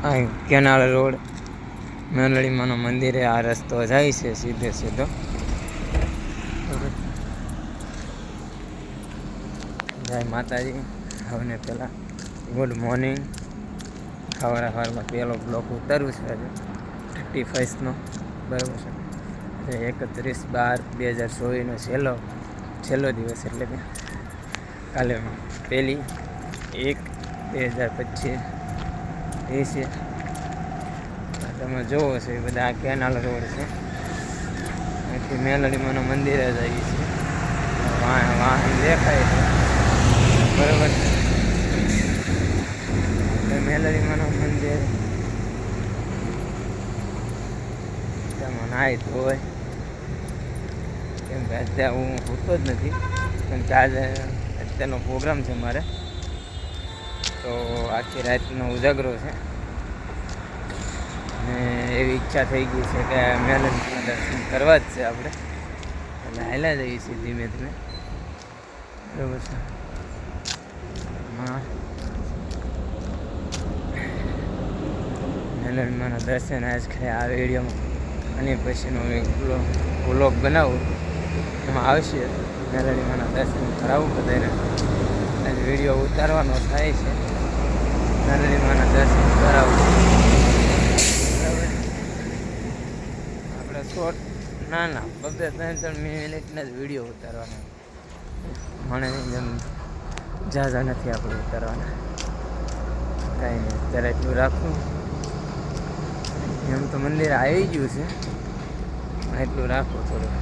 આ canal road મેલડીમાનું મંદિરે આ રસ્તો જાય છે સીધે સીધો. જય માતાજી. હવે પહેલાં ગુડ મોર્નિંગ. સવારમાં પહેલો બ્લોક ઉતારવું છે આજે 35નો, બરાબર છે. 31/12/2024નો છેલ્લો દિવસ, એટલે કે કાલે 1/1/2025 એ છે. તમે જોવો છો એ બધા આ કેનાલ રોડ છે. અહીંથી મેલડીમાનું મંદિરે જઈએ છીએ. વાહન દેખાય છે, બરાબર છે. મેલડીમાનું મંદિર તેમાં નાહી ધોય, કેમ કે અત્યારે હું હોતો જ નથી, કેમ કે આજે અત્યારનો પ્રોગ્રામ છે મારે, તો આખી રાતનો ઉજાગરો છે. અને એવી ઈચ્છા થઈ ગઈ છે કે મેલડીના દર્શન કરવા જ છે આપણે, એટલે હાલ્યા જઈએ છીએ ધીમે ધીમે, બરાબર છે. મેલડીમાના દર્શન આજ ખાલી આ વિડીયોમાં અને પછીનો વ્લોગ બનાવું એમાં આવશે. મેલડીમાના દર્શન કરાવું બધાને. આજ વિડીયો ઉતારવાનો થાય છે, મેલડીમાના દર્શન કરાવું, બરાબર. આપણે શોર્ટ ના 2-3 મિનિટના જ વિડીયો ઉતારવાનો, મને જેમ ઝાઝા નથી આપણે ઉતારવાના. કાંઈ નહીં, અત્યારે એટલું રાખવું. એમ તો મંદિર આવી ગયું છે, એટલું રાખવું થોડું.